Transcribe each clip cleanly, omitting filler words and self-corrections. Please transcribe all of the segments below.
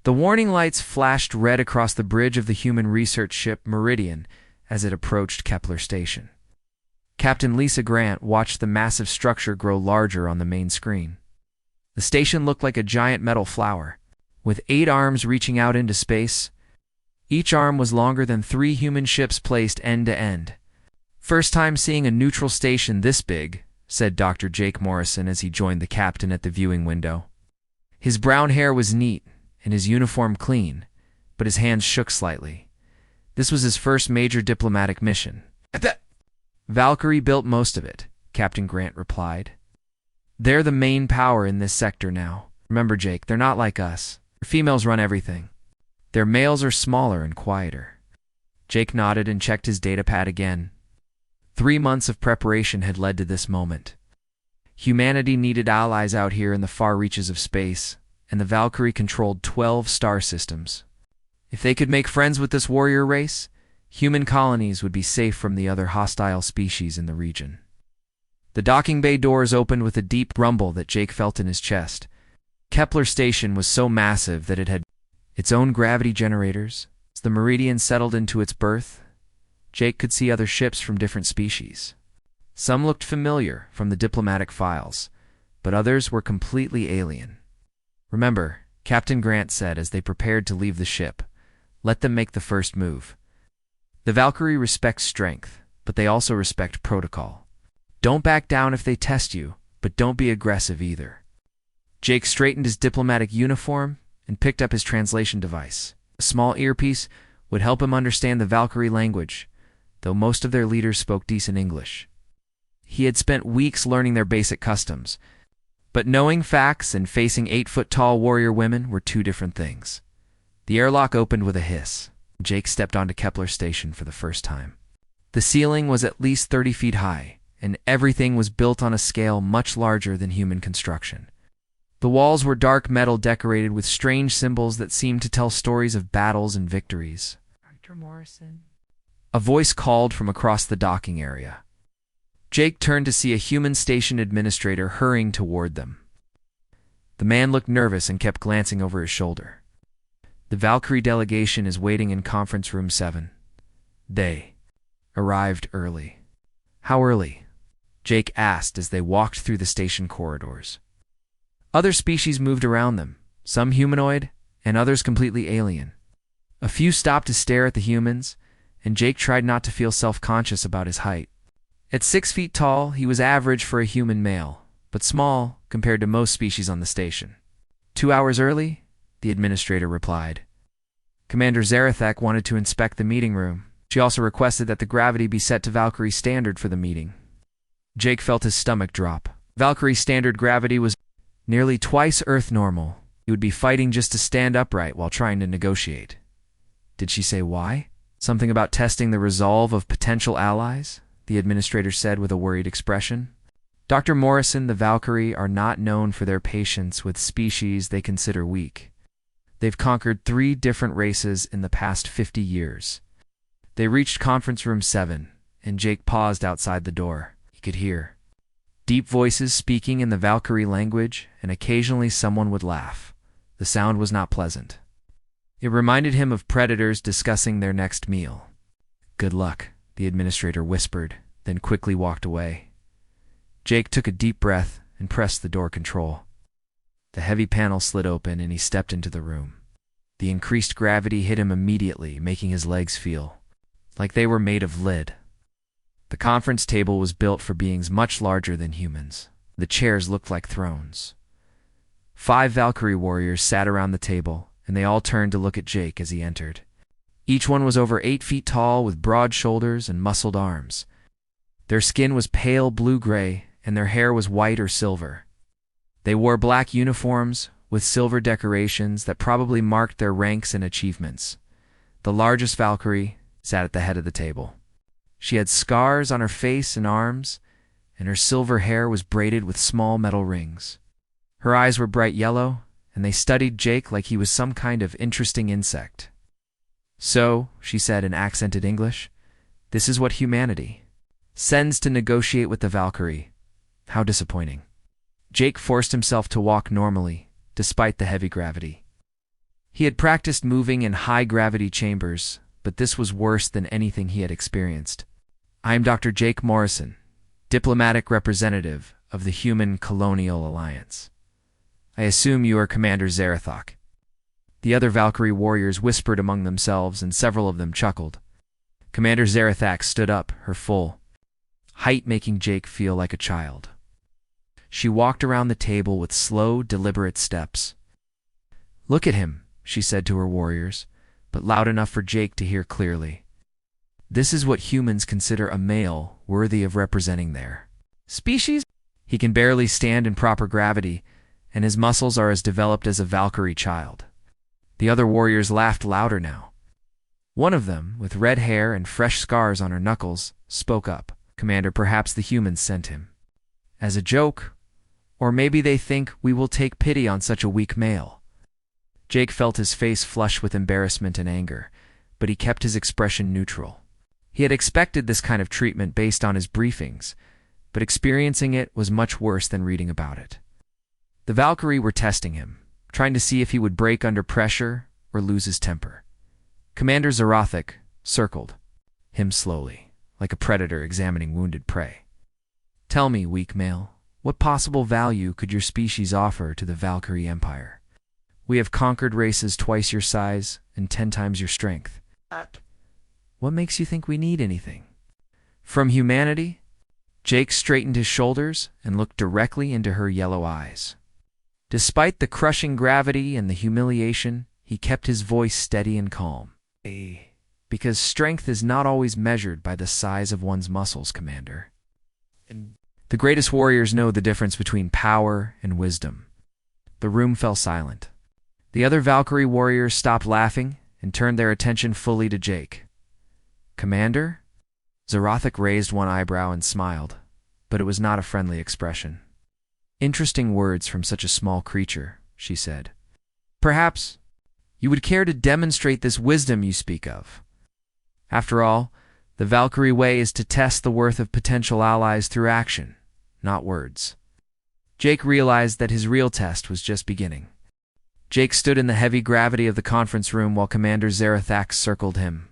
The warning lights flashed red across the bridge of the human research ship Meridian as it approached Kepler Station. Captain Lisa Grant watched the massive structure grow larger on the main screen. The station looked like a giant metal flower, with 8 arms reaching out into space. Each arm was longer than 3 human ships placed end to end. "First time seeing a neutral station this big," said Dr. Jake Morrison as he joined the captain at the viewing window. His brown hair was neat and his uniform clean, but his hands shook slightly. This was his first major diplomatic mission. "Valkyrie built most of it," Captain Grant replied. "They're the main power in this sector now. Remember, Jake, they're not like us. Females run everything. Their males are smaller and quieter." Jake nodded and checked his datapad again. 3 months of preparation had led to this moment. Humanity needed allies out here in the far reaches of space, and the Valkyrie controlled 12 star systems. If they could make friends with this warrior race, human colonies would be safe from the other hostile species in the region. The docking bay doors opened with a deep rumble that Jake felt in his chest. Kepler Station was so massive that it had its own gravity generators. As the Meridian settled into its berth, Jake could see other ships from different species. Some looked familiar from the diplomatic files, but others were completely alien. "Remember," Captain Grant said as they prepared to leave the ship, "let them make the first move. The Valkyrie respects strength, but they also respect protocol. Don't back down if they test you, but don't be aggressive either." Jake straightened his diplomatic uniform and picked up his translation device. A small earpiece would help him understand the Valkyrie language, though most of their leaders spoke decent English. He had spent weeks learning their basic customs, but knowing facts and facing 8-foot-tall warrior women were 2 different things. The airlock opened with a hiss. Jake stepped onto Kepler Station for the first time. The ceiling was at least 30 feet high, and everything was built on a scale much larger than human construction. The walls were dark metal decorated with strange symbols that seemed to tell stories of battles and victories. "Dr. Morrison?" A voice called from across the docking area. Jake turned to see a human station administrator hurrying toward them. The man looked nervous and kept glancing over his shoulder. "The Valkyrie delegation is waiting in conference room 7. They arrived early." "How early?" Jake asked as they walked through the station corridors. Other species moved around them, some humanoid and others completely alien. A few stopped to stare at the humans, and Jake tried not to feel self-conscious about his height. At 6 feet tall, he was average for a human male, but small compared to most species on the station. 2 hours early, the administrator replied. Commander Zarathak wanted to inspect the meeting room. She also requested that the gravity be set to Valkyrie standard for the meeting. Jake felt his stomach drop. Valkyrie standard gravity was nearly twice Earth normal. He would be fighting just to stand upright while trying to negotiate. Did she say why? Something about testing the resolve of potential allies? The administrator said with a worried expression. Dr. Morrison, the Valkyrie are not known for their patience with species they consider weak. They've conquered 3 different races in the past 50 years. They reached conference room 7, and Jake paused outside the door. He could hear deep voices speaking in the Valkyrie language, and occasionally someone would laugh. The sound was not pleasant. It reminded him of predators discussing their next meal. Good luck, the administrator whispered, then quickly walked away. Jake took a deep breath and pressed the door control. The heavy panel slid open and he stepped into the room. The increased gravity hit him immediately, making his legs feel like they were made of lead. The conference table was built for beings much larger than humans. The chairs looked like thrones. 5 Valkyrie warriors sat around the table, and they all turned to look at Jake as he entered. Each one was over 8 feet tall with broad shoulders and muscled arms. Their skin was pale blue-gray, and their hair was white or silver. They wore black uniforms with silver decorations that probably marked their ranks and achievements. The largest Valkyrie sat at the head of the table. She had scars on her face and arms, and her silver hair was braided with small metal rings. Her eyes were bright yellow, and they studied Jake like he was some kind of interesting insect. So, she said in accented English, this is what humanity sends to negotiate with the Valkyrie. How disappointing. Jake forced himself to walk normally, despite the heavy gravity. He had practiced moving in high-gravity chambers, but this was worse than anything he had experienced. "I am Dr. Jake Morrison, diplomatic representative of the Human Colonial Alliance. I assume you are Commander Zarathok." The other Valkyrie warriors whispered among themselves, and several of them chuckled. Commander Zarathak stood up, her full height making Jake feel like a child. She walked around the table with slow, deliberate steps. "Look at him," she said to her warriors, but loud enough for Jake to hear clearly. "This is what humans consider a male worthy of representing their species. He can barely stand in proper gravity, and his muscles are as developed as a Valkyrie child." The other warriors laughed louder now. One of them, with red hair and fresh scars on her knuckles, spoke up. "Commander, perhaps the humans sent him as a joke, or maybe they think we will take pity on such a weak male." Jake felt his face flush with embarrassment and anger, but he kept his expression neutral. He had expected this kind of treatment based on his briefings, but experiencing it was much worse than reading about it. The Valkyrie were testing him, trying to see if he would break under pressure or lose his temper. Commander Zarathak circled him slowly, like a predator examining wounded prey. "Tell me, weak male, what possible value could your species offer to the Valkyrie Empire? We have conquered races twice your size and 10 times your strength. What makes you think we need anything from humanity?" Jake straightened his shoulders and looked directly into her yellow eyes. Despite the crushing gravity and the humiliation, he kept his voice steady and calm. "Because strength is not always measured by the size of one's muscles, Commander. And the greatest warriors know the difference between power and wisdom." The room fell silent. The other Valkyrie warriors stopped laughing and turned their attention fully to Jake. "Commander?" Zarathak raised one eyebrow and smiled, but it was not a friendly expression. "Interesting words from such a small creature," she said. "Perhaps you would care to demonstrate this wisdom you speak of. After all, the Valkyrie way is to test the worth of potential allies through action, not words." Jake realized that his real test was just beginning. Jake stood in the heavy gravity of the conference room while Commander Zarathak circled him.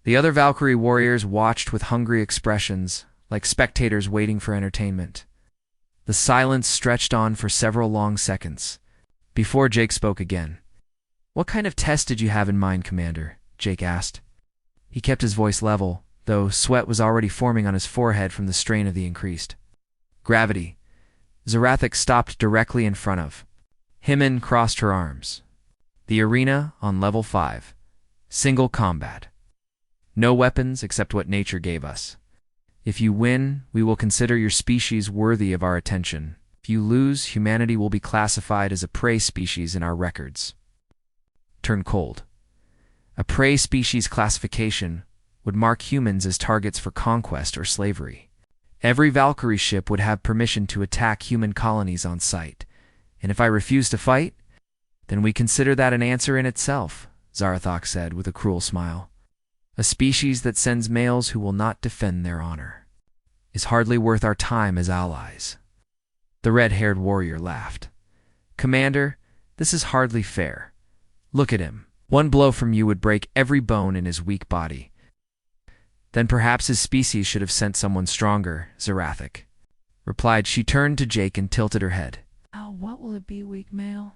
The other Valkyrie warriors watched with hungry expressions, like spectators waiting for entertainment. The silence stretched on for several long seconds, before Jake spoke again. "What kind of test did you have in mind, Commander?" Jake asked. He kept his voice level, though sweat was already forming on his forehead from the strain of the increased gravity. Zarathak stopped directly in front of him and crossed her arms. "The arena on level 5. Single combat. No weapons except what nature gave us. If you win, we will consider your species worthy of our attention. If you lose, humanity will be classified as a prey species in our records." Turn cold. A prey species classification would mark humans as targets for conquest or slavery. Every Valkyrie ship would have permission to attack human colonies on sight, and if I refuse to fight, then we consider that an answer in itself, Zarathak said with a cruel smile. "A species that sends males who will not defend their honor is hardly worth our time as allies." The red-haired warrior laughed. "Commander, this is hardly fair. Look at him. One blow from you would break every bone in his weak body." "Then perhaps his species should have sent someone stronger," Zarathak replied. She turned to Jake and tilted her head. "Oh, what will it be, weak male?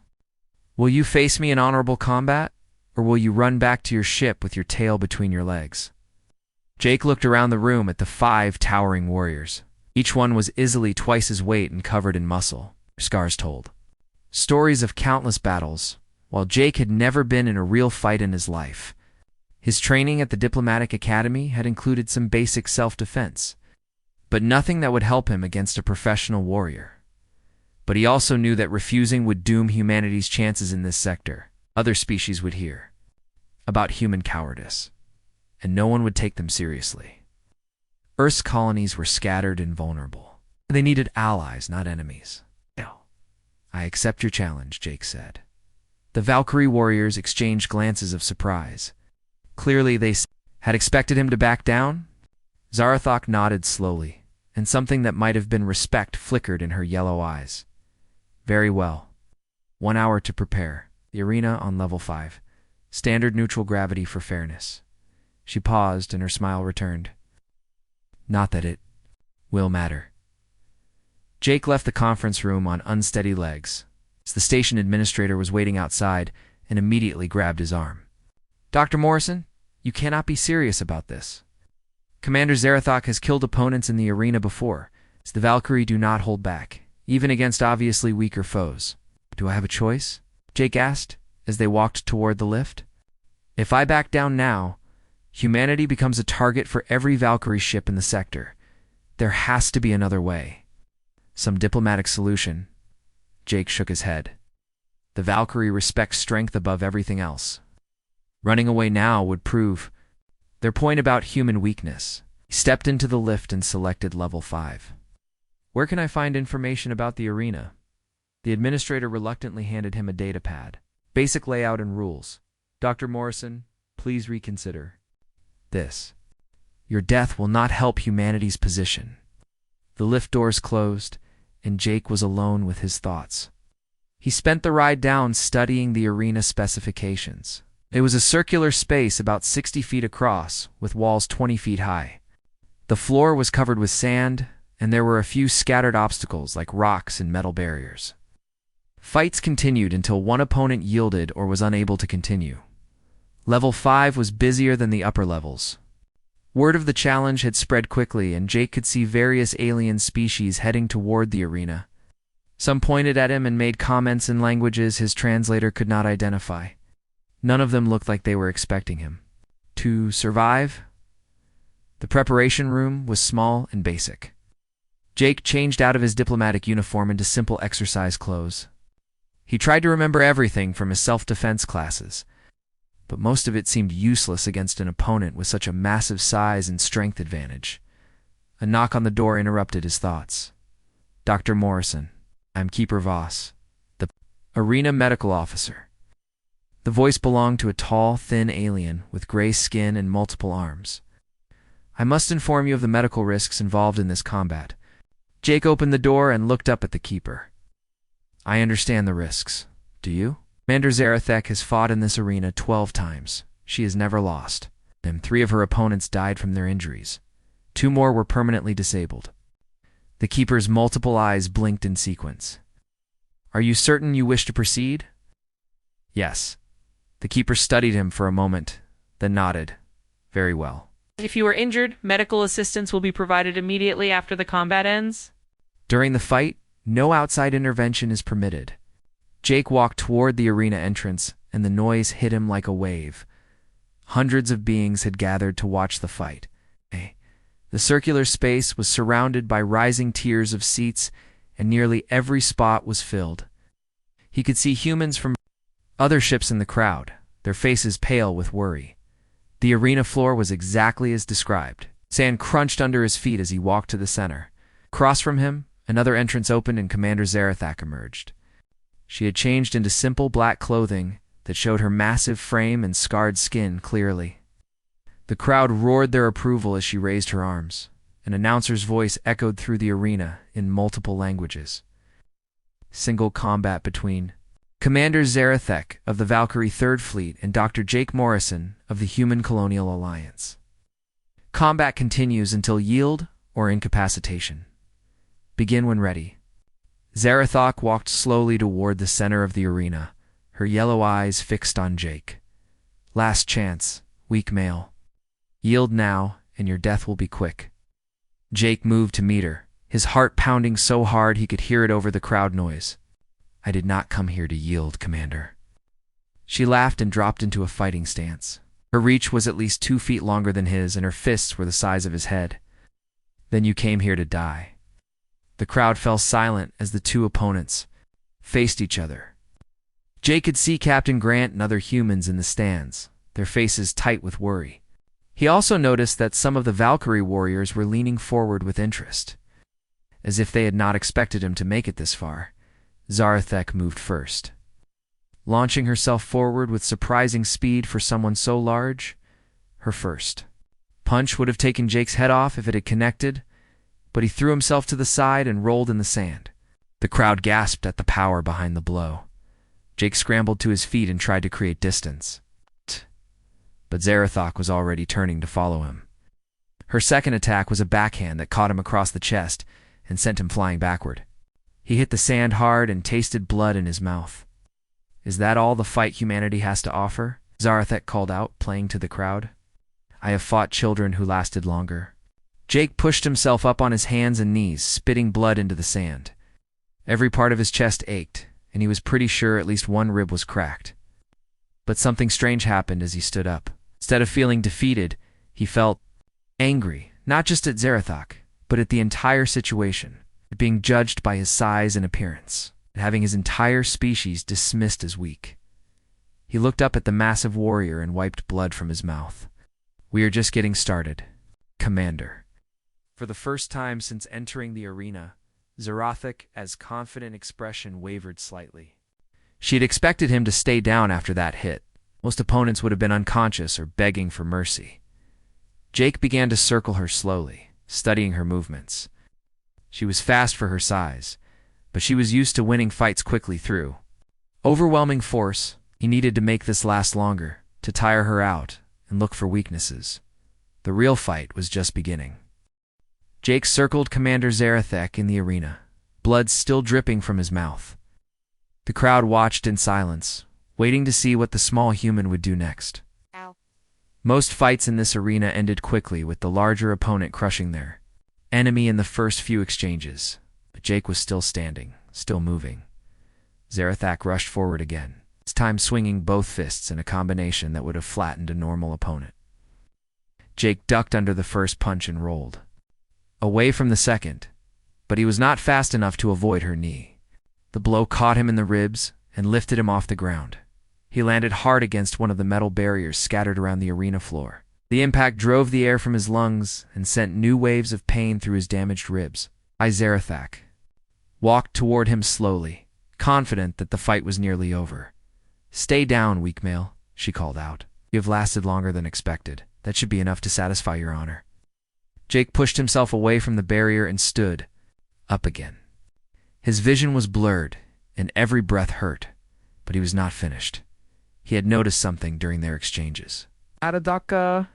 Will you face me in honorable combat? Or will you run back to your ship with your tail between your legs?" Jake looked around the room at the 5 towering warriors. Each one was easily twice his weight and covered in muscle, scars told stories of countless battles, while Jake had never been in a real fight in his life. His training at the diplomatic academy had included some basic self-defense, but nothing that would help him against a professional warrior. But he also knew that refusing would doom humanity's chances in this sector. Other species would hear about human cowardice, and no one would take them seriously. Earth's colonies were scattered and vulnerable. They needed allies, not enemies. "I accept your challenge," Jake said. The Valkyrie warriors exchanged glances of surprise. Clearly they had expected him to back down. Zarathak nodded slowly, and something that might have been respect flickered in her yellow eyes. "Very well. 1 hour to prepare." The arena on level 5. Standard neutral gravity for fairness. She paused, and her smile returned. Not that it will matter. Jake left the conference room on unsteady legs. The station administrator was waiting outside and immediately grabbed his arm. Dr. Morrison, you cannot be serious about this. Commander Zarathok has killed opponents in the arena before. The Valkyrie do not hold back, even against obviously weaker foes. Do I have a choice? Jake asked as they walked toward the lift. If I back down now, humanity becomes a target for every Valkyrie ship in the sector. There has to be another way. Some diplomatic solution. Jake shook his head. The Valkyrie respects strength above everything else. Running away now would prove their point about human weakness. He stepped into the lift and selected level 5. Where can I find information about the arena? The administrator reluctantly handed him a data pad. Basic layout and rules. Dr. Morrison, please reconsider. This. Your death will not help humanity's position. The lift doors closed, and Jake was alone with his thoughts. He spent the ride down studying the arena specifications. It was a circular space about 60 feet across, with walls 20 feet high. The floor was covered with sand, and there were a few scattered obstacles like rocks and metal barriers. Fights continued until one opponent yielded or was unable to continue. Level 5 was busier than the upper levels. Word of the challenge had spread quickly, and Jake could see various alien species heading toward the arena. Some pointed at him and made comments in languages his translator could not identify. None of them looked like they were expecting him. To survive? The preparation room was small and basic. Jake changed out of his diplomatic uniform into simple exercise clothes. He tried to remember everything from his self-defense classes, but most of it seemed useless against an opponent with such a massive size and strength advantage. A knock on the door interrupted his thoughts. Dr. Morrison, I'm Keeper Voss, the arena medical officer. The voice belonged to a tall, thin alien with gray skin and multiple arms. I must inform you of the medical risks involved in this combat. Jake opened the door and looked up at the Keeper. I understand the risks. Do you? Commander Zarathek has fought in this arena 12 times. She has never lost. And 3 of her opponents died from their injuries. 2 more were permanently disabled. The Keeper's multiple eyes blinked in sequence. Are you certain you wish to proceed? Yes. The Keeper studied him for a moment, then nodded. Very well. If you are injured, medical assistance will be provided immediately after the combat ends. During the fight, no outside intervention is permitted. Jake walked toward the arena entrance, and the noise hit him like a wave. Hundreds of beings had gathered to watch the fight. The circular space was surrounded by rising tiers of seats, and nearly every spot was filled. He could see humans from other ships in the crowd, their faces pale with worry. The arena floor was exactly as described. Sand crunched under his feet as he walked to the center. Across from him, another entrance opened and Commander Zarathak emerged. She had changed into simple black clothing that showed her massive frame and scarred skin clearly. The crowd roared their approval as she raised her arms. An announcer's voice echoed through the arena in multiple languages. Single combat between Commander Zarathek of the Valkyrie 3rd Fleet and Dr. Jake Morrison of the Human Colonial Alliance. Combat continues until yield or incapacitation. Begin when ready. Zarathok walked slowly toward the center of the arena, her yellow eyes fixed on Jake. Last chance, weak male. Yield now, and your death will be quick. Jake moved to meet her, his heart pounding so hard he could hear it over the crowd noise. I did not come here to yield, Commander. She laughed and dropped into a fighting stance. Her reach was at least 2 feet longer than his, and her fists were the size of his head. Then you came here to die. The crowd fell silent as the 2 opponents faced each other. Jake could see Captain Grant and other humans in the stands, their faces tight with worry. He also noticed that some of the Valkyrie warriors were leaning forward with interest. As if they had not expected him to make it this far, Zarathek moved first. Launching herself forward with surprising speed for someone so large, her first punch would have taken Jake's head off if it had connected, but he threw himself to the side and rolled in the sand. The crowd gasped at the power behind the blow. Jake scrambled to his feet and tried to create distance. But Zarathok was already turning to follow him. Her second attack was a backhand that caught him across the chest and sent him flying backward. He hit the sand hard and tasted blood in his mouth. "Is that all the fight humanity has to offer?" Zarathek called out, playing to the crowd. "I have fought children who lasted longer." Jake pushed himself up on his hands and knees, spitting blood into the sand. Every part of his chest ached, and he was pretty sure at least one rib was cracked. But something strange happened as he stood up. Instead of feeling defeated, he felt angry, not just at Zarathok, but at the entire situation, at being judged by his size and appearance, at having his entire species dismissed as weak. He looked up at the massive warrior and wiped blood from his mouth. "We are just getting started, Commander." For the first time since entering the arena, Zarathok's confident expression wavered slightly. She had expected him to stay down after that hit. Most opponents would have been unconscious or begging for mercy. Jake began to circle her slowly, studying her movements. She was fast for her size, but she was used to winning fights quickly through overwhelming force. He needed to make this last longer, to tire her out and look for weaknesses. The real fight was just beginning. Jake circled Commander Zarathek in the arena, blood still dripping from his mouth. The crowd watched in silence, waiting to see what the small human would do next. Ow. Most fights in this arena ended quickly, with the larger opponent crushing their enemy in the first few exchanges. But Jake was still standing, still moving. Zarathak rushed forward again, this time swinging both fists in a combination that would have flattened a normal opponent. Jake ducked under the first punch and rolled away from the second, but he was not fast enough to avoid her knee. The blow caught him in the ribs and lifted him off the ground. He landed hard against one of the metal barriers scattered around the arena floor. The impact drove the air from his lungs and sent new waves of pain through his damaged ribs. Zarathak walked toward him slowly, confident that the fight was nearly over. "Stay down, weak male," she called out. "You have lasted longer than expected. That should be enough to satisfy your honor." Jake pushed himself away from the barrier and stood up again. His vision was blurred, and every breath hurt, but he was not finished. He had noticed something during their exchanges. Adadaka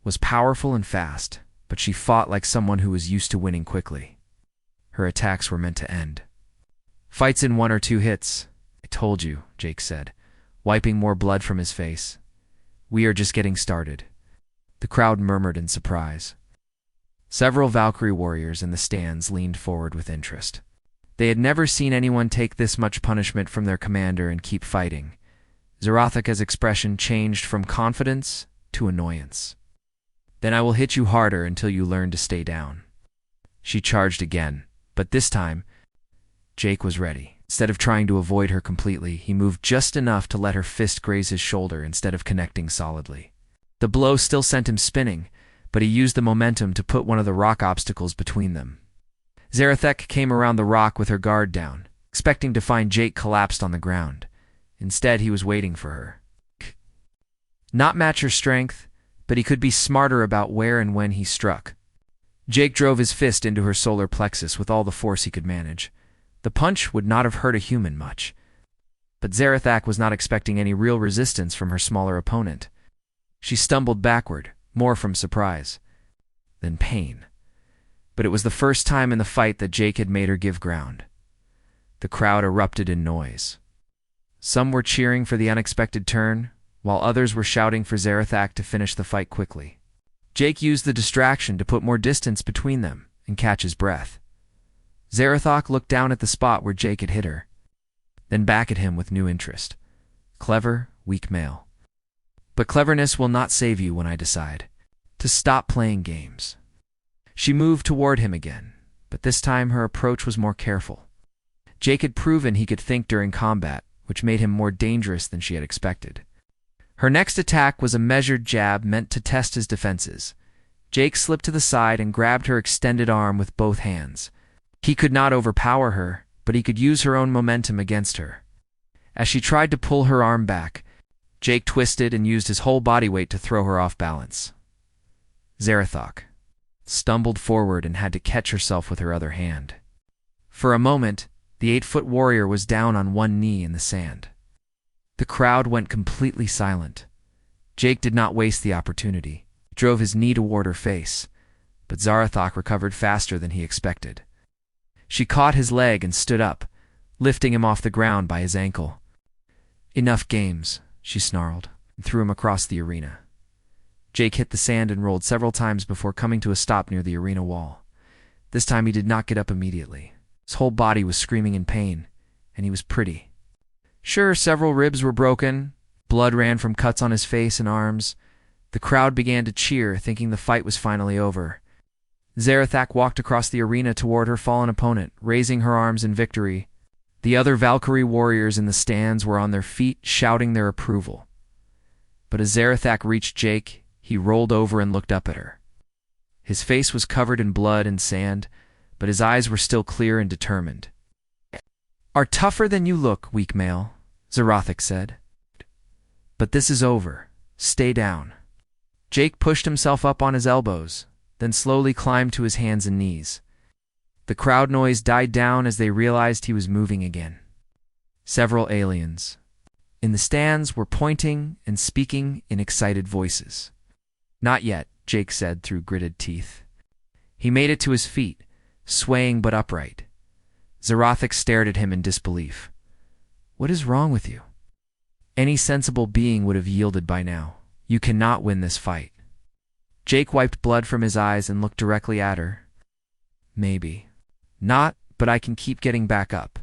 was powerful and fast, but she fought like someone who was used to winning quickly. Her attacks were meant to end. "Fights in 1 or 2 hits. I told you," Jake said, wiping more blood from his face. "We are just getting started." The crowd murmured in surprise. Several Valkyrie warriors in the stands leaned forward with interest. They had never seen anyone take this much punishment from their commander and keep fighting. Zarathok's expression changed from confidence to annoyance. "Then I will hit you harder until you learn to stay down." She charged again, but this time, Jake was ready. Instead of trying to avoid her completely, he moved just enough to let her fist graze his shoulder instead of connecting solidly. The blow still sent him spinning, but he used the momentum to put one of the rock obstacles between them. Zarathek came around the rock with her guard down, expecting to find Jake collapsed on the ground. Instead, he was waiting for her. Not match her strength, but he could be smarter about where and when he struck. Jake drove his fist into her solar plexus with all the force he could manage. The punch would not have hurt a human much, but Zarathak was not expecting any real resistance from her smaller opponent. She stumbled backward, more from surprise than pain. But it was the first time in the fight that Jake had made her give ground. The crowd erupted in noise. Some were cheering for the unexpected turn, while others were shouting for Zarathak to finish the fight quickly. Jake used the distraction to put more distance between them and catch his breath. Zarathok looked down at the spot where Jake had hit her, then back at him with new interest. "Clever, weak male. But cleverness will not save you when I decide to stop playing games." She moved toward him again, but this time her approach was more careful. Jake had proven he could think during combat, which made him more dangerous than she had expected. Her next attack was a measured jab meant to test his defenses. Jake slipped to the side and grabbed her extended arm with both hands. He could not overpower her, but he could use her own momentum against her. As she tried to pull her arm back, Jake twisted and used his whole body weight to throw her off balance. Zarathok stumbled forward and had to catch herself with her other hand. For a moment, the 8-foot warrior was down on one knee in the sand. The crowd went completely silent. Jake did not waste the opportunity. He drove his knee toward her face, but Zarathok recovered faster than he expected. She caught his leg and stood up, lifting him off the ground by his ankle. "Enough games," she snarled, and threw him across the arena. Jake hit the sand and rolled several times before coming to a stop near the arena wall. This time he did not get up immediately. His whole body was screaming in pain, and he was pretty. Sure, several ribs were broken. Blood ran from cuts on his face and arms. The crowd began to cheer, thinking the fight was finally over. Zarathak walked across the arena toward her fallen opponent, raising her arms in victory. The other Valkyrie warriors in the stands were on their feet, shouting their approval. But as Zarathak reached Jake, he rolled over and looked up at her. His face was covered in blood and sand, but his eyes were still clear and determined. "Are tougher than you look, weak male," Zarathak said. "But this is over. Stay down." Jake pushed himself up on his elbows, then slowly climbed to his hands and knees. The crowd noise died down as they realized he was moving again. Several aliens in the stands were pointing and speaking in excited voices. "Not yet," Jake said through gritted teeth. He made it to his feet, swaying but upright. Zarathak stared at him in disbelief. "What is wrong with you?" Any sensible being would have yielded by now. "You cannot win this fight." Jake wiped blood from his eyes and looked directly at her. "Maybe. Not, but I can keep getting back up.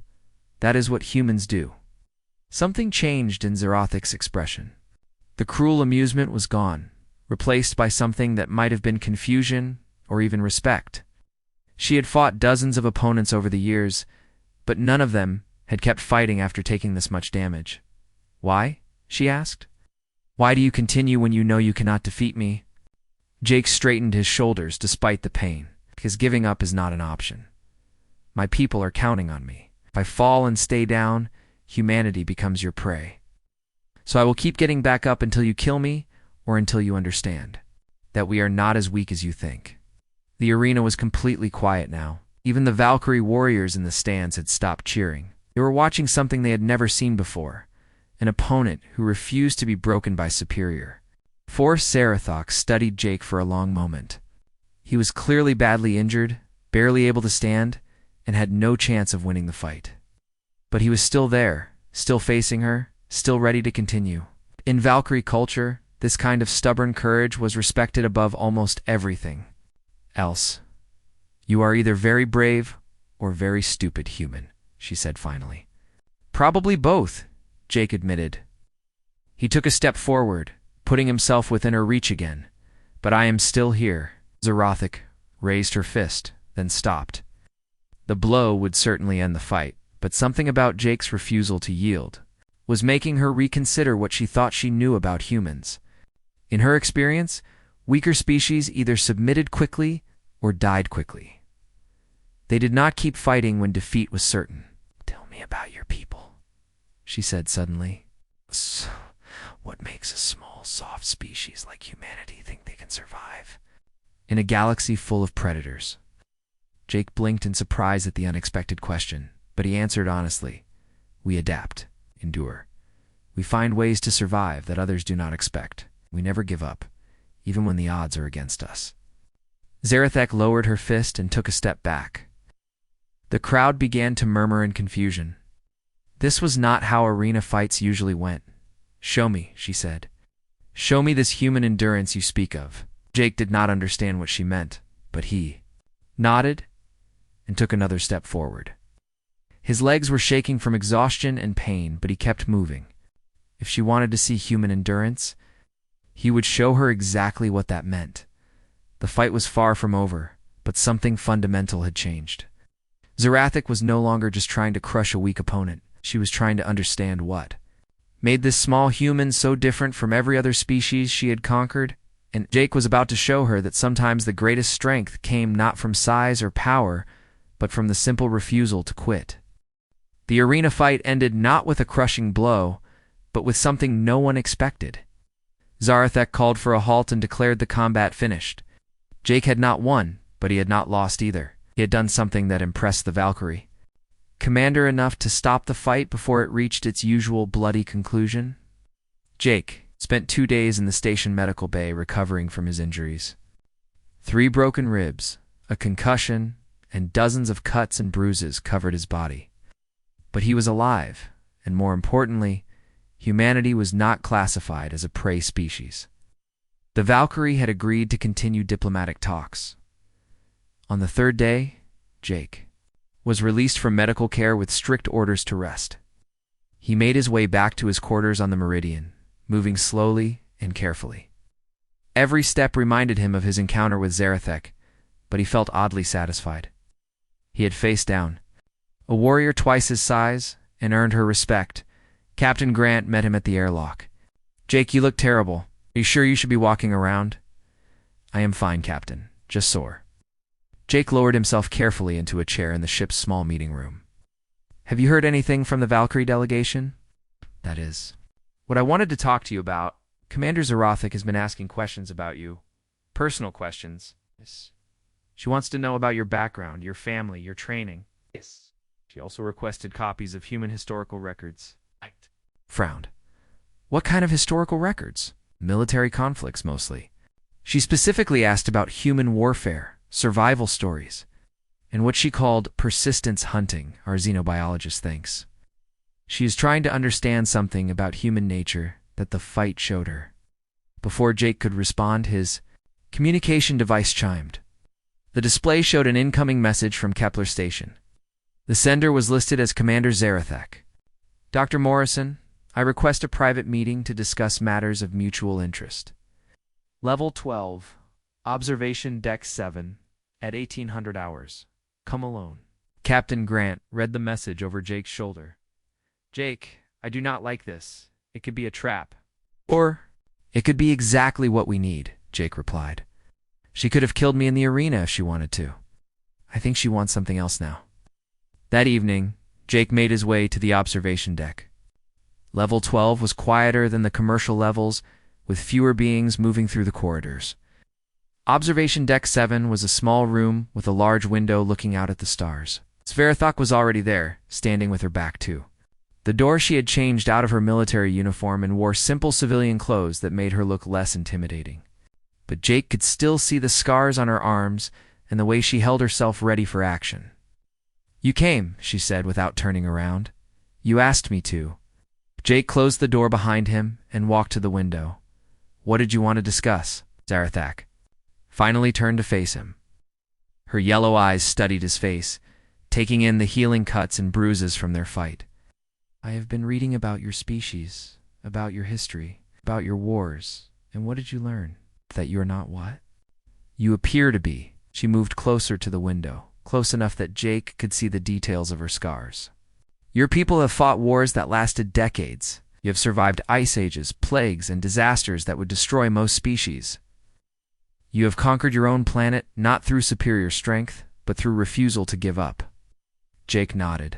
That is what humans do." Something changed in Zarathak's expression. The cruel amusement was gone, replaced by something that might have been confusion or even respect. She had fought dozens of opponents over the years, but none of them had kept fighting after taking this much damage. "Why?" she asked. "Why do you continue when you know you cannot defeat me?" Jake straightened his shoulders despite the pain, because giving up is not an option. "My people are counting on me. If I fall and stay down, humanity becomes your prey. So I will keep getting back up until you kill me or until you understand that we are not as weak as you think." The arena was completely quiet now. Even the Valkyrie warriors in the stands had stopped cheering. They were watching something they had never seen before, an opponent who refused to be broken by superior. Force Zarathak studied Jake for a long moment. He was clearly badly injured, barely able to stand, and had no chance of winning the fight. But he was still there, still facing her, still ready to continue. In Valkyrie culture, this kind of stubborn courage was respected above almost everything else. "You are either very brave or very stupid human," she said finally. "Probably both," Jake admitted. He took a step forward, putting himself within her reach again. "But I am still here." Zarathak raised her fist, then stopped. The blow would certainly end the fight, but something about Jake's refusal to yield was making her reconsider what she thought she knew about humans. In her experience, weaker species either submitted quickly or died quickly. They did not keep fighting when defeat was certain. "Tell me about your people," she said suddenly. "So, what makes a small, soft species like humanity think they can survive in a galaxy full of predators?" Jake blinked in surprise at the unexpected question, but he answered honestly. "We adapt, endure. We find ways to survive that others do not expect. We never give up, even when the odds are against us." Zarathak lowered her fist and took a step back. The crowd began to murmur in confusion. This was not how arena fights usually went. "Show me," she said. "Show me this human endurance you speak of." Jake did not understand what she meant, but he nodded and took another step forward. His legs were shaking from exhaustion and pain, but he kept moving. If she wanted to see human endurance, he would show her exactly what that meant. The fight was far from over, but something fundamental had changed. Zarathak was no longer just trying to crush a weak opponent. She was trying to understand what made this small human so different from every other species she had conquered, and Jake was about to show her that sometimes the greatest strength came not from size or power, but from the simple refusal to quit. The arena fight ended not with a crushing blow, but with something no one expected. Zarathak called for a halt and declared the combat finished. Jake had not won, but he had not lost either. He had done something that impressed the Valkyrie. Commander, enough to stop the fight before it reached its usual bloody conclusion? Jake spent 2 days in the station medical bay recovering from his injuries. 3 broken ribs, a concussion, and dozens of cuts and bruises covered his body. But he was alive, and more importantly, humanity was not classified as a prey species. The Valkyrie had agreed to continue diplomatic talks. On the 3rd day, Jake was released from medical care with strict orders to rest. He made his way back to his quarters on the Meridian, moving slowly and carefully. Every step reminded him of his encounter with Zarathek, but he felt oddly satisfied. He had faced down a warrior twice his size and earned her respect. Captain Grant met him at the airlock. "Jake, you look terrible. Are you sure you should be walking around?" "I am fine, Captain. Just sore." Jake lowered himself carefully into a chair in the ship's small meeting room. "Have you heard anything from the Valkyrie delegation?" "That is what I wanted to talk to you about. Commander Zarathek has been asking questions about you. Personal questions. She wants to know about your background, your family, your training. Yes. She also requested copies of human historical records." Frowned. "What kind of historical records?" "Military conflicts, mostly. She specifically asked about human warfare, survival stories, and what she called persistence hunting, our xenobiologist thinks. She is trying to understand something about human nature that the fight showed her." Before Jake could respond, his communication device chimed. The display showed an incoming message from Kepler Station. The sender was listed as Commander Zarathek. "Dr. Morrison, I request a private meeting to discuss matters of mutual interest. Level 12, Observation Deck 7, at 1800 hours. Come alone." Captain Grant read the message over Jake's shoulder. "Jake, I do not like this. It could be a trap. Or it could be exactly what we need," Jake replied. "She could have killed me in the arena if she wanted to. I think she wants something else now." That evening, Jake made his way to the observation deck. Level 12 was quieter than the commercial levels, with fewer beings moving through the corridors. Observation Deck 7 was a small room with a large window looking out at the stars. Sverathok was already there, standing with her back to the door. She had changed out of her military uniform and wore simple civilian clothes that made her look less intimidating. But Jake could still see the scars on her arms and the way she held herself ready for action. "You came," she said without turning around. "You asked me to." Jake closed the door behind him and walked to the window. "What did you want to discuss?" Zarathak finally turned to face him. Her yellow eyes studied his face, taking in the healing cuts and bruises from their fight. "I have been reading about your species, about your history, about your wars, and what did you learn? That you are not what? You appear to be." She moved closer to the window, close enough that Jake could see the details of her scars. "Your people have fought wars that lasted decades. You have survived ice ages, plagues, and disasters that would destroy most species. You have conquered your own planet, not through superior strength, but through refusal to give up." Jake nodded.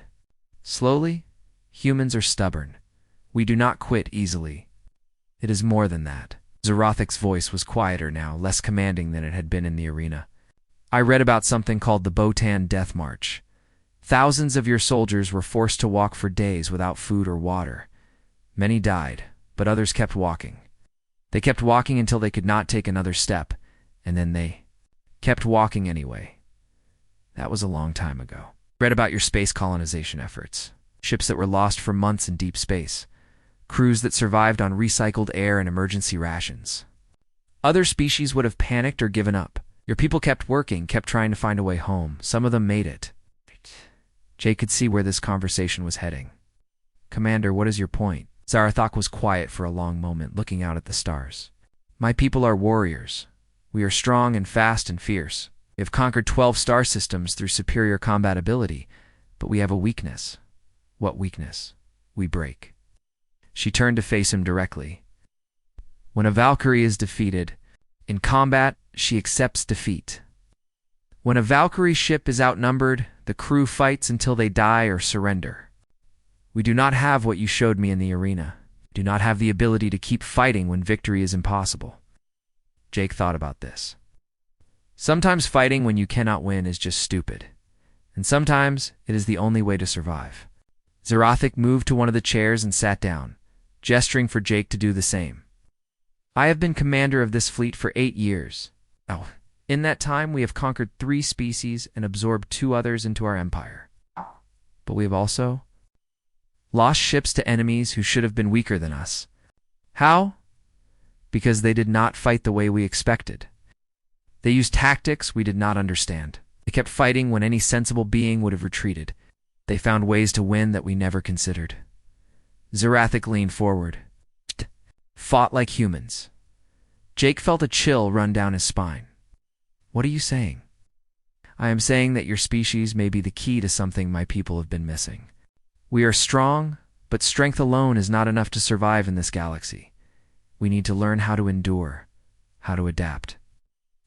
"Slowly, humans are stubborn. We do not quit easily. It is more than that." Zarathek's voice was quieter now, less commanding than it had been in the arena. "I read about something called the Botan Death March. Thousands of your soldiers were forced to walk for days without food or water. Many died, but others kept walking. They kept walking until they could not take another step, and then they kept walking anyway. That was a long time ago. Read about your space colonization efforts. Ships that were lost for months in deep space. Crews that survived on recycled air and emergency rations. Other species would have panicked or given up. Your people kept working, kept trying to find a way home. Some of them made it." Jake could see where this conversation was heading. "Commander, what is your point?" Zarathok was quiet for a long moment, looking out at the stars. "My people are warriors. We are strong and fast and fierce. We have conquered 12 star systems through superior combat ability, but we have a weakness." "What weakness?" "We break." She turned to face him directly. "When a Valkyrie is defeated, in combat, she accepts defeat. When a Valkyrie ship is outnumbered, the crew fights until they die or surrender. We do not have what you showed me in the arena. We do not have the ability to keep fighting when victory is impossible." Jake thought about this. Sometimes fighting when you cannot win is just stupid. and sometimes it is the only way to survive. Zerathik moved to one of the chairs and sat down, gesturing for Jake to do the same. I have been commander of this fleet for 8 years. Oh, in that time we have conquered 3 species and absorbed 2 others into our empire. But we have also lost ships to enemies who should have been weaker than us. How? Because they did not fight the way we expected. They used tactics we did not understand. They kept fighting when any sensible being would have retreated. They found ways to win that we never considered. Zerathik leaned forward. Fought like humans. Jake felt a chill run down his spine. What are you saying? I am saying that your species may be the key to something my people have been missing. We are strong, but strength alone is not enough to survive in this galaxy. We need to learn how to endure, how to adapt,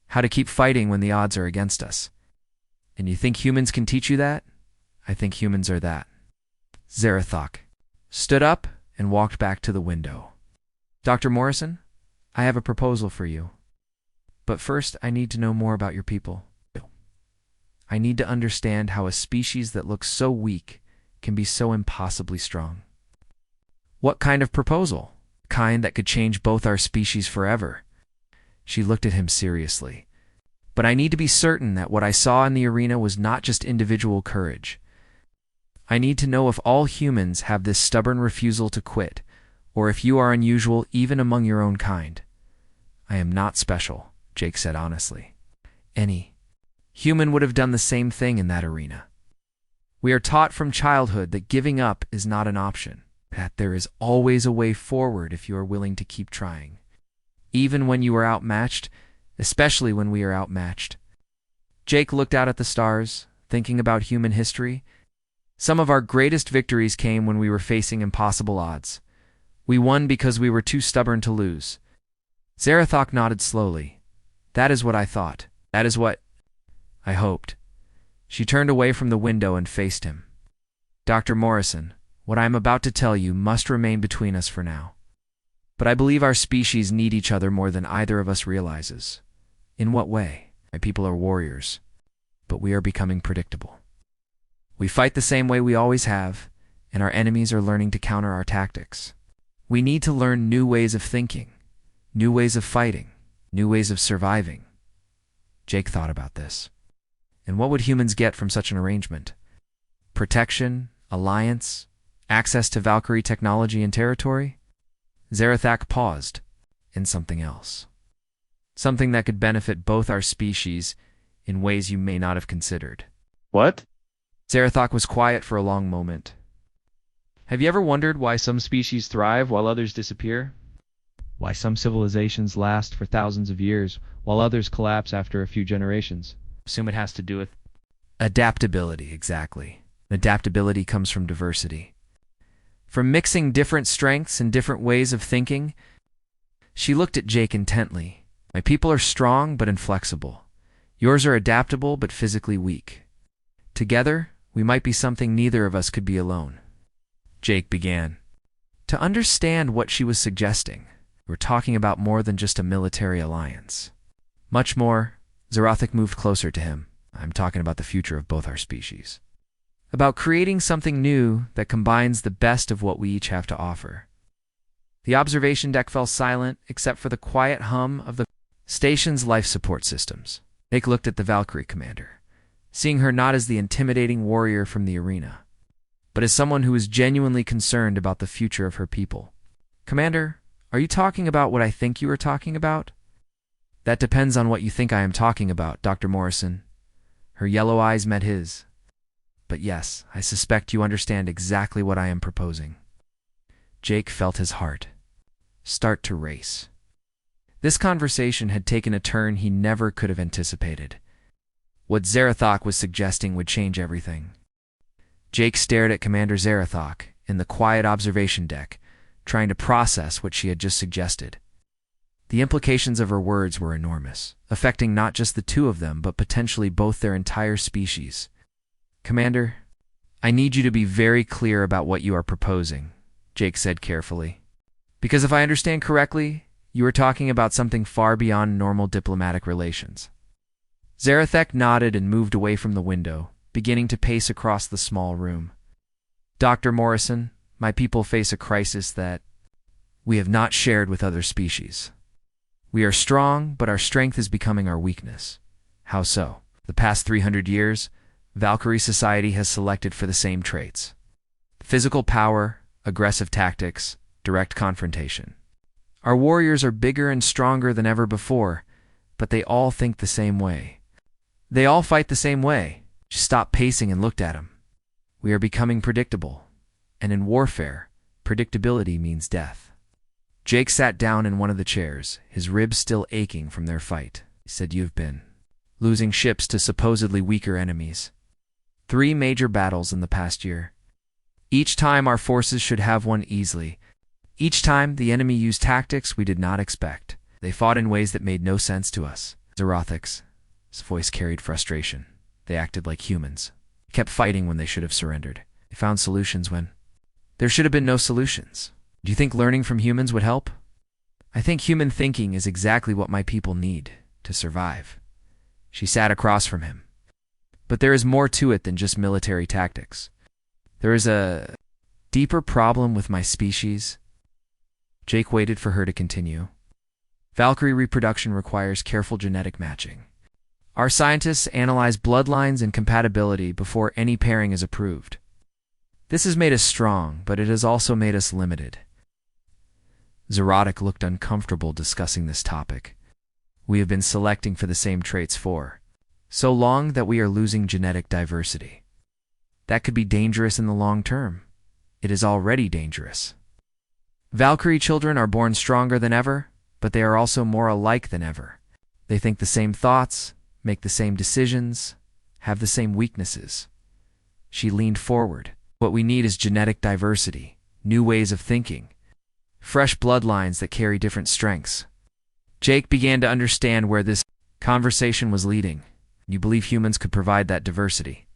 how to keep fighting when the odds are against us. And you think humans can teach you that? I think humans are that. Zerathik stood up and walked back to the window. Dr. Morrison, I have a proposal for you. But first, I need to know more about your people. I need to understand how a species that looks so weak can be so impossibly strong. What kind of proposal? Kind that could change both our species forever. She looked at him seriously. But I need to be certain that what I saw in the arena was not just individual courage. I need to know if all humans have this stubborn refusal to quit, or if you are unusual even among your own kind. I am not special, Jake said honestly. Any human would have done the same thing in that arena. We are taught from childhood that giving up is not an option, that there is always a way forward if you are willing to keep trying. Even when you are outmatched, especially when we are outmatched. Jake looked out at the stars, thinking about human history. Some of our greatest victories came when we were facing impossible odds. We won because we were too stubborn to lose. Zerathik nodded slowly. That is what I thought. That is what I hoped. She turned away from the window and faced him. Dr. Morrison, what I am about to tell you must remain between us for now. But I believe our species need each other more than either of us realizes. In what way? My people are warriors, but we are becoming predictable. We fight the same way we always have, and our enemies are learning to counter our tactics. We need to learn new ways of thinking, new ways of fighting, new ways of surviving. Jake thought about this. And what would humans get from such an arrangement? Protection, alliance, access to Valkyrie technology and territory? Zerathik paused, and something else. Something that could benefit both our species in ways you may not have considered. What? Zerathik was quiet for a long moment. Have you ever wondered why some species thrive while others disappear? Why some civilizations last for thousands of years while others collapse after a few generations? Assume it has to do with Adaptability, exactly. Adaptability comes from diversity. From mixing different strengths and different ways of thinking. She looked at Jake intently. My people are strong but inflexible. Yours are adaptable but physically weak. Together, we might be something neither of us could be alone. Jake began to understand what she was suggesting. We're talking about more than just a military alliance. Much more. Zerathik moved closer to him. I'm talking about the future of both our species. About creating something new that combines the best of what we each have to offer. The observation deck fell silent except for the quiet hum of the station's life support systems. Jake looked at the Valkyrie commander, seeing her not as the intimidating warrior from the arena, but as someone who is genuinely concerned about the future of her people. Commander, are you talking about what I think you are talking about? That depends on what you think I am talking about, Dr. Morrison. Her yellow eyes met his. But yes, I suspect you understand exactly what I am proposing. Jake felt his heart start to race. This conversation had taken a turn he never could have anticipated. What Zerathik was suggesting would change everything. Jake stared at Commander Zerathik in the quiet observation deck, trying to process what she had just suggested. The implications of her words were enormous, affecting not just the two of them, but potentially both their entire species. Commander, I need you to be very clear about what you are proposing, Jake said carefully. Because if I understand correctly, you are talking about something far beyond normal diplomatic relations. Zerathik nodded and moved away from the window, beginning to pace across the small room. Dr. Morrison, my people face a crisis that we have not shared with other species. We are strong, but our strength is becoming our weakness. How so? The past 300 years, Valkyrie society has selected for the same traits: physical power, aggressive tactics, direct confrontation. Our warriors are bigger and stronger than ever before, but they all think the same way. They all fight the same way. She stopped pacing and looked at him. We are becoming predictable, and in warfare, predictability means death. Jake sat down in one of the chairs, his ribs still aching from their fight. He said, "You've been losing ships to supposedly weaker enemies. 3 major battles in the past year. Each time our forces should have won easily. Each time the enemy used tactics we did not expect. They fought in ways that made no sense to us." Zorothic's voice carried frustration. They acted like humans. Kept fighting when they should have surrendered. They found solutions when there should have been no solutions. Do you think learning from humans would help? I think human thinking is exactly what my people need to survive. She sat across from him. But there is more to it than just military tactics. There is a deeper problem with my species. Jake waited for her to continue. Valkyrie reproduction requires careful genetic matching. Our scientists analyze bloodlines and compatibility before any pairing is approved. This has made us strong, but it has also made us limited. Zorotic looked uncomfortable discussing this topic. We have been selecting for the same traits for so long that we are losing genetic diversity. That could be dangerous in the long term. It is already dangerous. Valkyrie children are born stronger than ever, but they are also more alike than ever. They think the same thoughts, make the same decisions, have the same weaknesses. She leaned forward. What we need is genetic diversity, new ways of thinking, fresh bloodlines that carry different strengths. Jake began to understand where this conversation was leading. You believe humans could provide that diversity?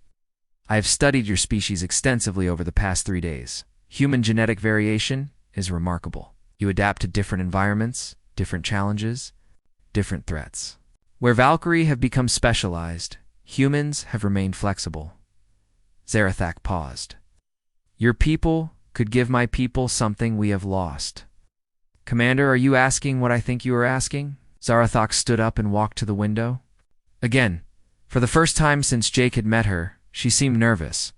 I have studied your species extensively over the past 3 days. Human genetic variation is remarkable. You adapt to different environments, different challenges, different threats. Where Valkyrie have become specialized, humans have remained flexible. Zarathak paused. Your people could give my people something we have lost. Commander, are you asking what I think you are asking? Zarathak stood up and walked to the window. Again, for the first time since Jake had met her, she seemed nervous.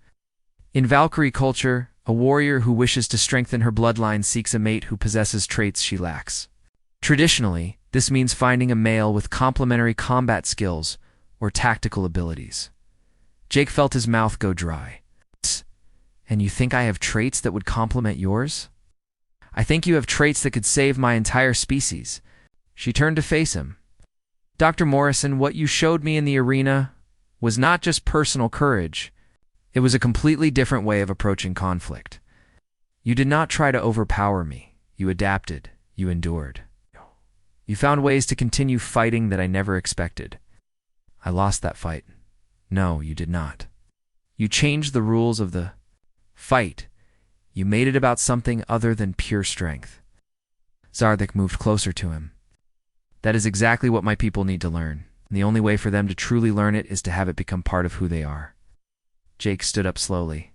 In Valkyrie culture, a warrior who wishes to strengthen her bloodline seeks a mate who possesses traits she lacks. Traditionally, this means finding a male with complementary combat skills or tactical abilities. Jake felt his mouth go dry. And you think I have traits that would complement yours? I think you have traits that could save my entire species. She turned to face him. Dr. Morrison, what you showed me in the arena was not just personal courage. It was a completely different way of approaching conflict. You did not try to overpower me. You adapted. You endured. You found ways to continue fighting that I never expected. I lost that fight. No, you did not. You changed the rules of the fight. You made it about something other than pure strength. Zarathak moved closer to him. That is exactly what my people need to learn. And the only way for them to truly learn it is to have it become part of who they are. Jake stood up slowly,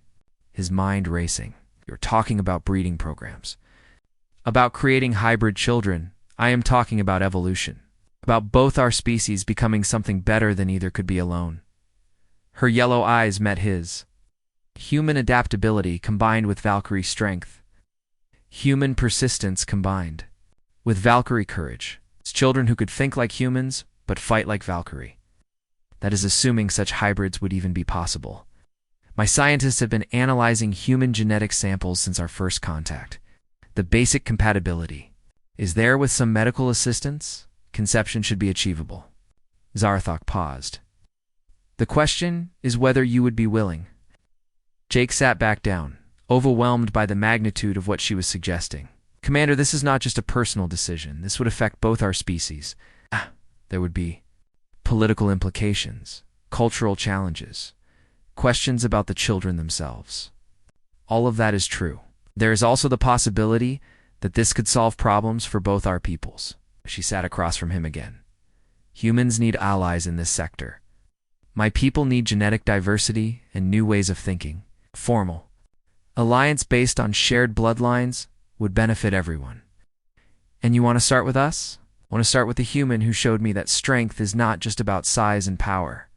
his mind racing. You're talking about breeding programs. About creating hybrid children. I am talking about evolution. About both our species becoming something better than either could be alone. Her yellow eyes met his. Human adaptability combined with Valkyrie strength. Human persistence combined with Valkyrie courage. It's children who could think like humans, but fight like Valkyrie. That is assuming such hybrids would even be possible. My scientists have been analyzing human genetic samples since our first contact. The basic compatibility is there. With some medical assistance, conception should be achievable. Zarathak paused. The question is whether you would be willing. Jake sat back down, overwhelmed by the magnitude of what she was suggesting. Commander, this is not just a personal decision. This would affect both our species. There would be political implications, cultural challenges, questions about the children themselves. All of that is true. There is also the possibility that this could solve problems for both our peoples. She sat across from him again. Humans need allies in this sector. My people need genetic diversity and new ways of thinking. Formal alliance based on shared bloodlines would benefit everyone. And you want to start with us? I want to start with the human who showed me that strength is not just about size and power.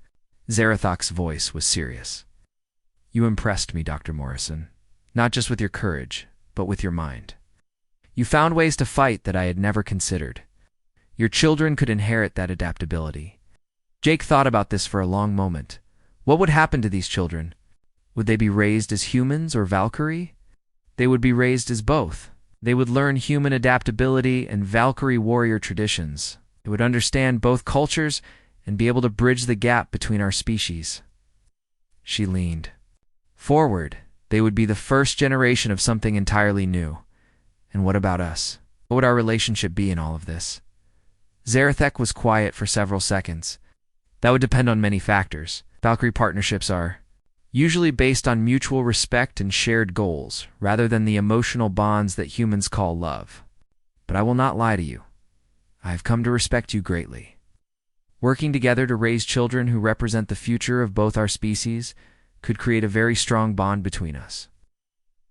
Zarathak's voice was serious. You impressed me, Dr. Morrison, not just with your courage, but with your mind. You found ways to fight that I had never considered. Your children could inherit that adaptability. Jake thought about this for a long moment. What would happen to these children? Would they be raised as humans or Valkyrie? They would be raised as both. They would learn human adaptability and Valkyrie warrior traditions. They would understand both cultures and be able to bridge the gap between our species. She leaned forward. They would be the first generation of something entirely new. And what about us? What would our relationship be in all of this? Zarathak was quiet for several seconds. That would depend on many factors. Valkyrie partnerships are usually based on mutual respect and shared goals, rather than the emotional bonds that humans call love. But I will not lie to you. I have come to respect you greatly. Working together to raise children who represent the future of both our species could create a very strong bond between us.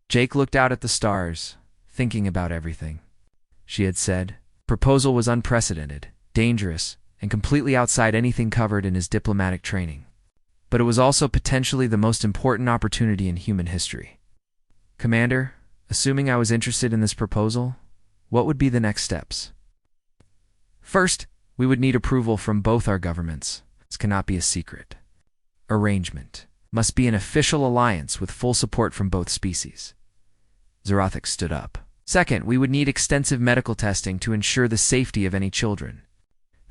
Jake looked out at the stars, thinking about everything she had said. Proposal was unprecedented, dangerous, and completely outside anything covered in his diplomatic training. But it was also potentially the most important opportunity in human history. Commander, assuming I was interested in this proposal, what would be the next steps? First, we would need approval from both our governments. This cannot be a secret. Arrangement must be an official alliance with full support from both species. Zarathak stood up. Second, we would need extensive medical testing to ensure the safety of any children.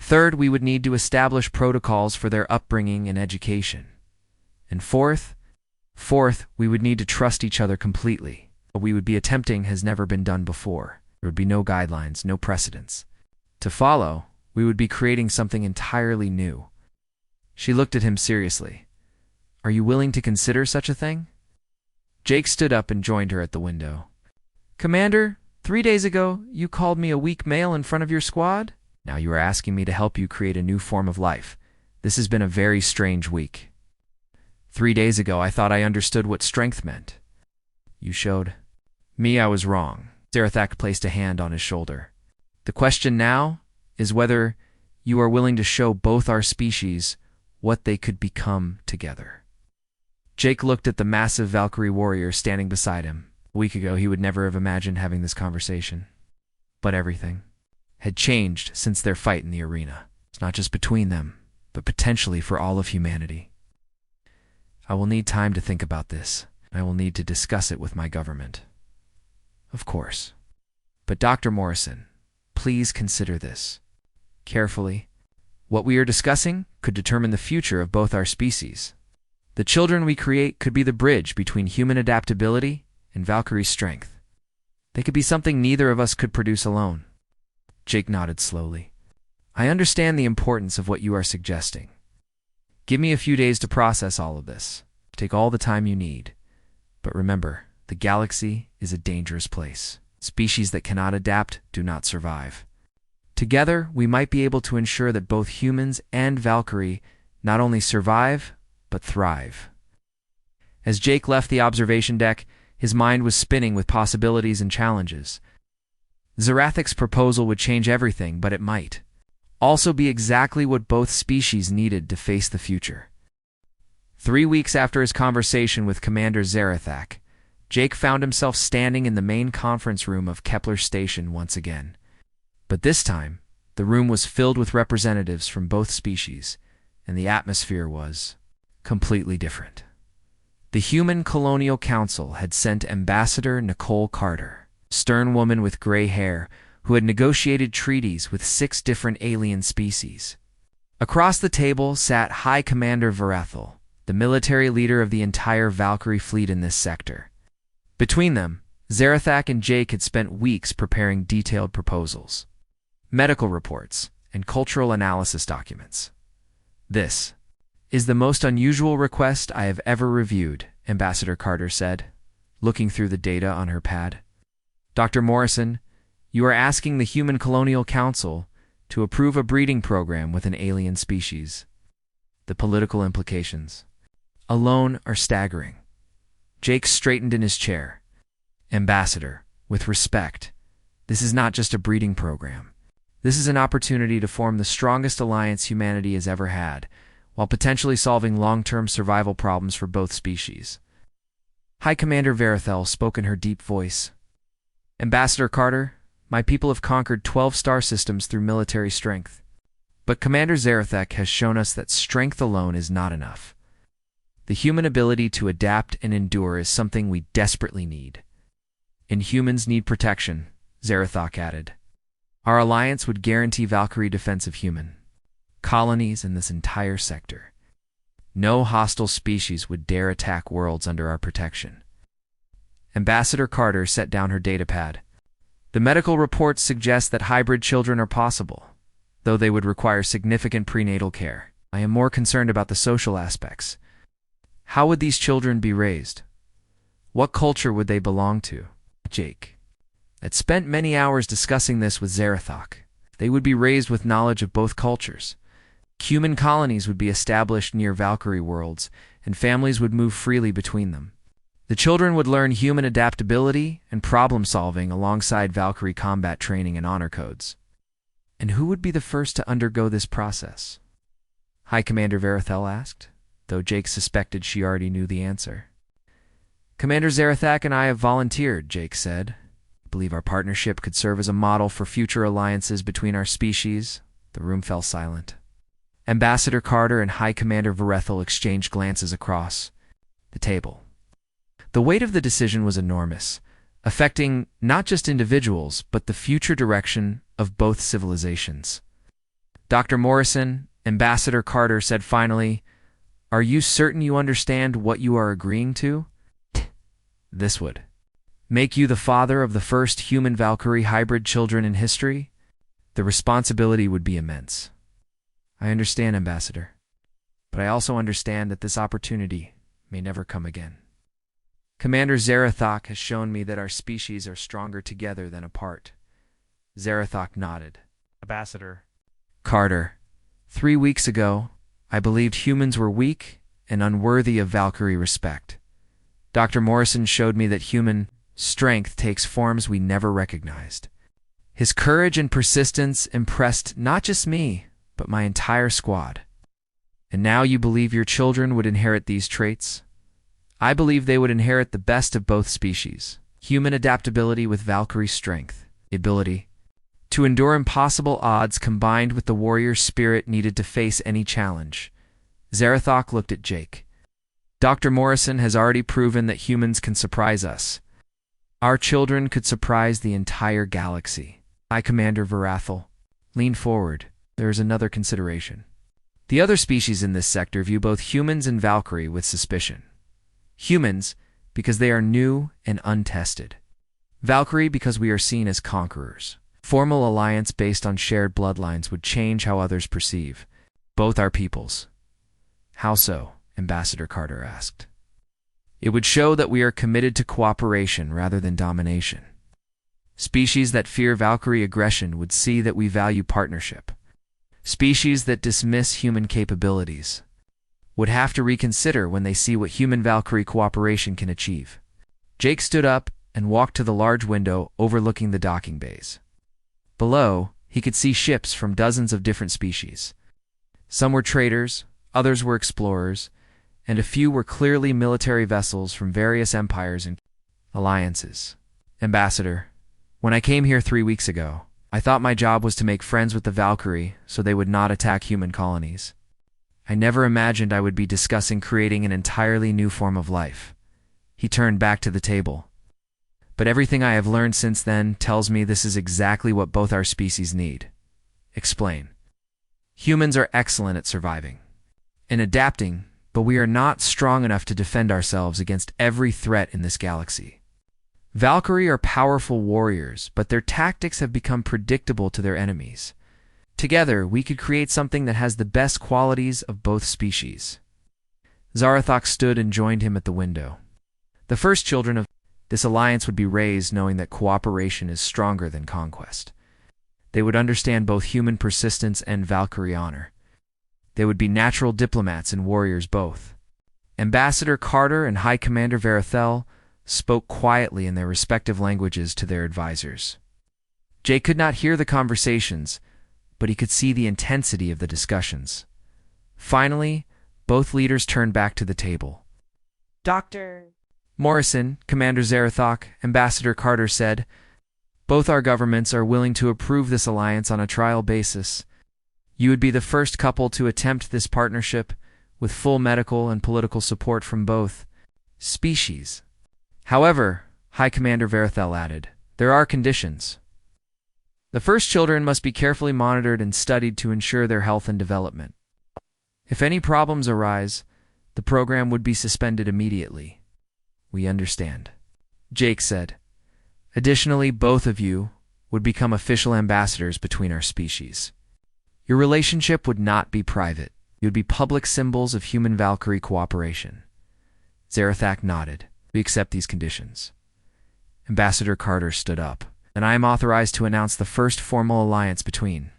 Third, we would need to establish protocols for their upbringing and education. And fourth, we would need to trust each other completely. What we would be attempting has never been done before. There would be no guidelines, no precedents. To follow, we would be creating something entirely new. She looked at him seriously. Are you willing to consider such a thing? Jake stood up and joined her at the window. Commander, 3 days ago, you called me a weak male in front of your squad? Now you are asking me to help you create a new form of life. This has been a very strange week. 3 days ago, I thought I understood what strength meant. You showed me I was wrong. Zarathak placed a hand on his shoulder. The question now is whether you are willing to show both our species what they could become together. Jake looked at the massive Valkyrie warrior standing beside him. A week ago, he would never have imagined having this conversation. But everything had changed since their fight in the arena. It's not just between them, but potentially for all of humanity. I will need time to think about this. I will need to discuss it with my government. Of course. But Dr. Morrison, please consider this carefully. What we are discussing could determine the future of both our species. The children we create could be the bridge between human adaptability and Valkyrie's strength. They could be something neither of us could produce alone. Jake nodded slowly. I understand the importance of what you are suggesting. Give me a few days to process all of this. Take all the time you need. But remember, the galaxy is a dangerous place. Species that cannot adapt do not survive. Together, we might be able to ensure that both humans and Valkyrie not only survive, but thrive. As Jake left the observation deck, his mind was spinning with possibilities and challenges. Zarathak's proposal would change everything, but it might also be exactly what both species needed to face the future. 3 weeks after his conversation with Commander Zarathak, Jake found himself standing in the main conference room of Kepler Station once again. But this time, the room was filled with representatives from both species, and the atmosphere was completely different. The Human Colonial Council had sent Ambassador Nicole Carter, a stern woman with gray hair, who had negotiated treaties with 6 different alien species. Across the table sat High Commander Varethel, the military leader of the entire Valkyrie fleet in this sector. Between them, Zarathak and Jake had spent weeks preparing detailed proposals, medical reports, and cultural analysis documents. This is the most unusual request I have ever reviewed, Ambassador Carter said, looking through the data on her pad. Dr. Morrison, you are asking the Human Colonial Council to approve a breeding program with an alien species. The political implications alone are staggering. Jake straightened in his chair. Ambassador, with respect, this is not just a breeding program. This is an opportunity to form the strongest alliance humanity has ever had, while potentially solving long-term survival problems for both species. High Commander Verithel spoke in her deep voice. Ambassador Carter, my people have conquered 12 star systems through military strength. But Commander Zarathek has shown us that strength alone is not enough. The human ability to adapt and endure is something we desperately need. And humans need protection, Zarathok added. Our alliance would guarantee Valkyrie defense of human colonies in this entire sector. No hostile species would dare attack worlds under our protection. Ambassador Carter set down her datapad. The medical reports suggest that hybrid children are possible, though they would require significant prenatal care. I am more concerned about the social aspects. How would these children be raised? What culture would they belong to? Jake had spent many hours discussing this with Zarathok. They would be raised with knowledge of both cultures. Human colonies would be established near Valkyrie worlds, and families would move freely between them. The children would learn human adaptability and problem-solving alongside Valkyrie combat training and honor codes. And who would be the first to undergo this process? High Commander Verithel asked, though Jake suspected she already knew the answer. Commander Zarathak and I have volunteered, Jake said. I believe our partnership could serve as a model for future alliances between our species. The room fell silent. Ambassador Carter and High Commander Verethel exchanged glances across the table. The weight of the decision was enormous, affecting not just individuals, but the future direction of both civilizations. Dr. Morrison, Ambassador Carter said finally, "Are you certain you understand what you are agreeing to? This would make you the father of the first human Valkyrie hybrid children in history? The responsibility would be immense." I understand, Ambassador, but I also understand that this opportunity may never come again. Commander Zarathok has shown me that our species are stronger together than apart. Zarathok nodded. Ambassador Carter, 3 weeks ago, I believed humans were weak and unworthy of Valkyrie respect. Dr. Morrison showed me that human strength takes forms we never recognized. His courage and persistence impressed not just me, but my entire squad. And now you believe your children would inherit these traits? I believe they would inherit the best of both species. Human adaptability with Valkyrie strength, the ability to endure impossible odds combined with the warrior spirit needed to face any challenge. Zarathok looked at Jake. Dr. Morrison has already proven that humans can surprise us. Our children could surprise the entire galaxy. High Commander Verathel leaned forward. There is another consideration. The other species in this sector view both humans and Valkyrie with suspicion. Humans, because they are new and untested. Valkyrie, because we are seen as conquerors. Formal alliance based on shared bloodlines would change how others perceive both our peoples. How so? Ambassador Carter asked. It would show that we are committed to cooperation rather than domination. Species that fear Valkyrie aggression would see that we value partnership. Species that dismiss human capabilities would have to reconsider when they see what human Valkyrie cooperation can achieve. Jake stood up and walked to the large window overlooking the docking bays. Below, he could see ships from dozens of different species. Some were traders, others were explorers, and a few were clearly military vessels from various empires and alliances. Ambassador, when I came here 3 weeks ago, I thought my job was to make friends with the Valkyrie so they would not attack human colonies. I never imagined I would be discussing creating an entirely new form of life. He turned back to the table. But everything I have learned since then tells me this is exactly what both our species need. Explain. Humans are excellent at surviving and adapting, but we are not strong enough to defend ourselves against every threat in this galaxy. Valkyrie are powerful warriors, but their tactics have become predictable to their enemies. Together, we could create something that has the best qualities of both species. Zarathok stood and joined him at the window. The first children of this alliance would be raised knowing that cooperation is stronger than conquest. They would understand both human persistence and Valkyrie honor. They would be natural diplomats and warriors both. Ambassador Carter and High Commander Verithel spoke quietly in their respective languages to their advisors. Jake could not hear the conversations, but he could see the intensity of the discussions. Finally, both leaders turned back to the table. Dr. Morrison, Commander Zarathok, Ambassador Carter said, "Both our governments are willing to approve this alliance on a trial basis. You would be the first couple to attempt this partnership, with full medical and political support from both species. However," High Commander Verithel added, "there are conditions. The first children must be carefully monitored and studied to ensure their health and development. If any problems arise, the program would be suspended immediately." "We understand," Jake said. "Additionally, both of you would become official ambassadors between our species. Your relationship would not be private. You would be public symbols of human-Valkyrie cooperation." Zarathak nodded. "We accept these conditions." Ambassador Carter stood up. "And I am authorized to announce the first formal alliance between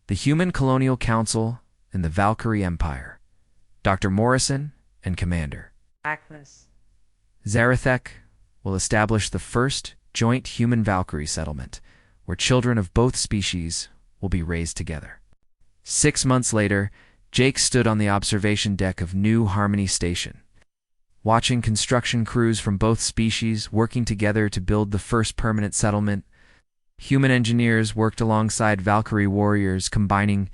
the Human Colonial Council and the Valkyrie Empire. Dr. Morrison and Commander Agnes Zarathek will establish the first joint human-Valkyrie settlement, where children of both species will be raised together." 6 months later, Jake stood on the observation deck of New Harmony Station, watching construction crews from both species working together to build the first permanent settlement. Human engineers worked alongside Valkyrie warriors, combining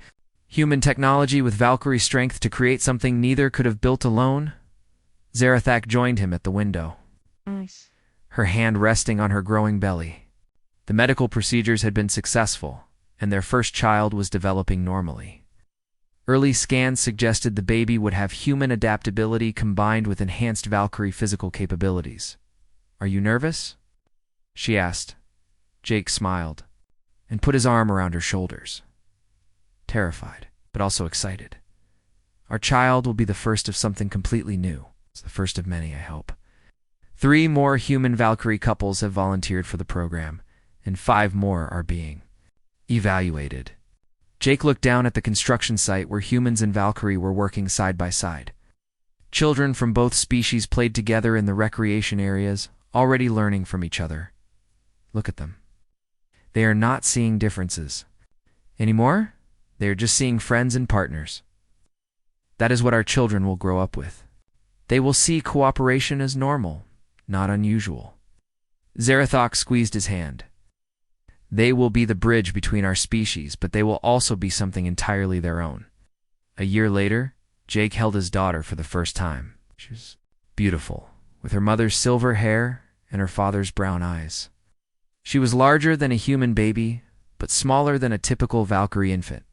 human technology with Valkyrie strength to create something neither could have built alone. Zarathak joined him at the window, Nice. her hand resting on her growing belly. The medical procedures had been successful, and their first child was developing normally. Early scans suggested the baby would have human adaptability combined with enhanced Valkyrie physical capabilities. "Are you nervous?" she asked. Jake smiled and put his arm around her shoulders. Terrified, but also excited. "Our child will be the first of something completely new. It's the first of many, I hope." 3 more human Valkyrie couples have volunteered for the program, and 5 more are being evaluated. Jake looked down at the construction site where humans and Valkyrie were working side by side. Children from both species played together in the recreation areas, already learning from each other. Look at them. They are not seeing differences anymore. They are just seeing friends and partners. That is what our children will grow up with. They will see cooperation as normal, not unusual. Zarathok squeezed his hand. "They will be the bridge between our species, but they will also be something entirely their own." A year later, Jake held his daughter for the first time. She was beautiful, with her mother's silver hair and her father's brown eyes. She was larger than a human baby, but smaller than a typical Valkyrie infant.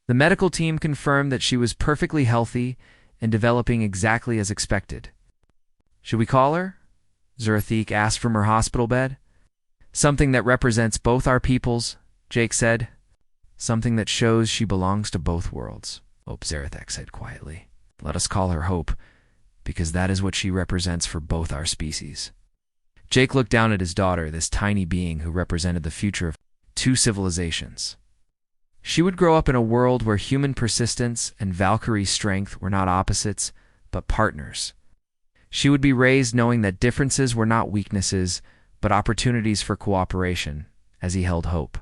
The medical team confirmed that she was perfectly healthy and developing exactly as expected. "Should we call her?" Zarathik asked from her hospital bed. "Something that represents both our peoples," Jake said. "Something that shows she belongs to both worlds," Hope Zarathek said quietly. "Let us call her Hope, because that is what she represents for both our species." Jake looked down at his daughter, this tiny being who represented the future of 2 civilizations. She would grow up in a world where human persistence and Valkyrie strength were not opposites, but partners. She would be raised knowing that differences were not weaknesses, but opportunities for cooperation, as he held Hope.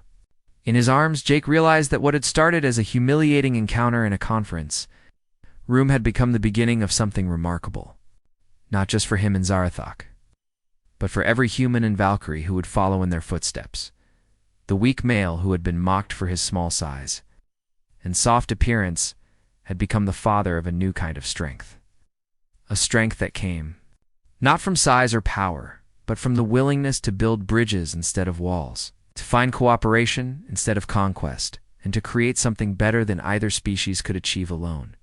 In his arms, Jake realized that what had started as a humiliating encounter in a conference room had become the beginning of something remarkable, not just for him and Zarathok, but for every human and Valkyrie who would follow in their footsteps. The weak male who had been mocked for his small size and soft appearance had become the father of a new kind of strength. A strength that came not from size or power, but from the willingness to build bridges instead of walls, to find cooperation instead of conquest, and to create something better than either species could achieve alone.